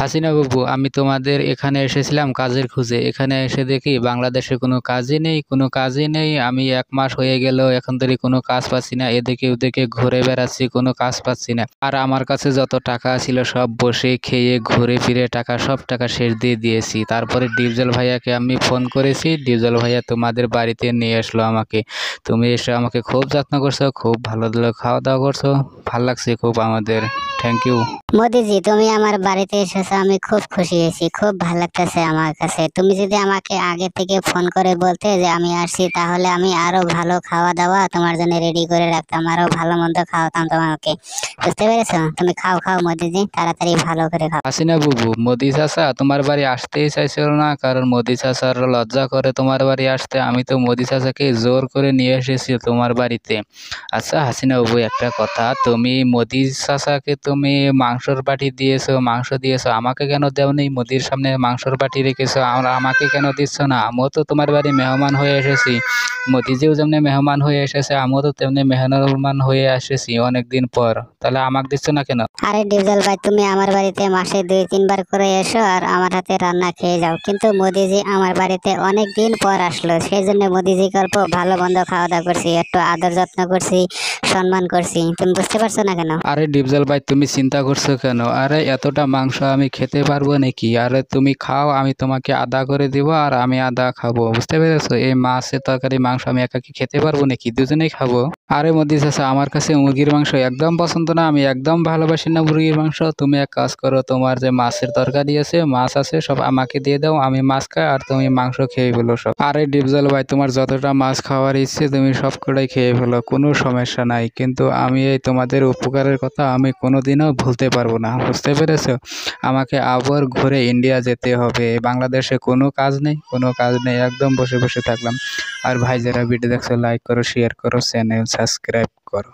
হাসিনা বাবু, আমি তোমাদের এখানে এসেছিলাম কাজের খোঁজে। এখানে এসে দেখি বাংলাদেশে কোনো কাজই নেই, কোনো কাজই নেই। আমি 1 মাস হয়ে গেল এখন ধরে কোনো কাজ পাচ্ছি না। এদিকে ওদিকে ঘুরে বেড়াচ্ছি, কোনো কাজ পাচ্ছি না। আর আমার কাছে যত টাকা ছিল সব বসে খেয়ে ঘুরে ফিরে সব টাকা শেষ দিয়ে দিয়েছি। তারপরে ডিপজল ভাইয়াকে আমি ফোন করেছি, ডিপজল ভাইয়া তোমাদের বাড়িতে নিয়ে আসলো আমাকে। তুমি এসে আমাকে খুব যত্ন করছো, খুব ভালো খাওয়া দাওয়া করছো, ভাল লাগছে খুব আমাদের। Thank you. মোদিজি, তুমি আমার বাড়িতে এসেছো, আমি খুব খুশি হয়েছি, খুব ভালো লাগতেছে আমার কাছে। তুমি যদি আমাকে আগে থেকে ফোন করে বলতে যে আমি আসছি, তাহলে আমি আরো ভালো খাওয়া দাওয়া তোমার জন্য রেডি করে রাখতাম, আরো ভালো মন্দ খাওয়াতাম তোমাকে। বুঝতে পেরেছো? তুমি খাও খাও মোদিজি, তাড়াতাড়ি ভালো করে খাও। হাসিনা বুবু, মোদি চাচা তোমার বাড়ি আসতেই চাইছিল না, কারণ মোদি চাচার লজ্জা করে তোমার বাড়ি আসতে। আমি তো মোদি চাচাকে জোর করে নিয়ে এসেছি তোমার বাড়িতে। আচ্ছা হাসিনা বাবু, একটা কথা, তুমি মোদি চাচাকে তুমি মাংসর বাটি দিয়েছো, মাংস দিয়েছো, আমাকে কেন দেওনি? মোদির সামনে মাংসর বাটি রেখেছো, আমাকে কেন দিচ্ছ না? আমিও তো তোমার বাড়ি মেহমান হয়ে এসেছি। মোদিজিও যেমনি মেহমান হয়ে এসেছে, আমিও তো তেমনি মেহমান হয়ে এসেছি অনেকদিন পর। তাহলে আমাকে দিচ্ছ না কেন? আরে ডিপজল ভাই, তুমি আমার বাড়িতে মাসে 2-3 বার করে এসো আর আমার হাতে রান্না খেয়ে যাও, কিন্তু মোদিজি আমার বাড়িতে অনেক দিন পর আসলো, সেই জন্য মোদিজি অল্প ভালো মন্দ খাওয়া দাওয়া করছি, একটু আদর যত্ন করছি, সম্মান করছি। তুমি বুঝতে পারছো না কেন? আরে ডিপজল ভাই, তুমি চিন্তা করছো কেন? আরে এতটা মাংস আমি খেতে পারবো নাকি? আরে তুমি খাও, আমি তোমাকে আদা করে দিব আর আমি আদা খাবো। বুঝতে পেরেছো? এই মাছের তরকারি মাংস আমি একাকি খেতে পারবো নাকি? দুজনেই খাবো। আরে মোদি চাচা, আমার কাছে মুরগির মাংস একদম পছন্দ না, আমি একদম ভালোবাসি না মুরগির মাংস। তুমি এক কাজ করো, তোমার যে মাছের তরকারি আছে, মাছ আছে, সব আমাকে দিয়ে দাও, আমি মাছ খাই আর তুমি মাংস খেয়ে ফেলো সব। আরে ডিপজল ভাই, তোমার যতটা মাছ খাওয়ার ইচ্ছে তুমি সবকটাই খেয়ে ফেলো, কোনো সমস্যা নাই, কিন্তু আমি এই তোমাদের উপকারের কথা আমি কোনোদিনও ভুলতে পারবো না। বুঝতে পেরেছো? আমাকে আবার ঘুরে ইন্ডিয়া যেতে হবে। বাংলাদেশে কোনো কাজ নেই, কোনো কাজ নেই, একদম বসে বসে থাকলাম। আর ভাই, যারা ভিডিও দেখছো লাইক করো, শেয়ার করো, চ্যানেল সাবস্ক্রাইব করো।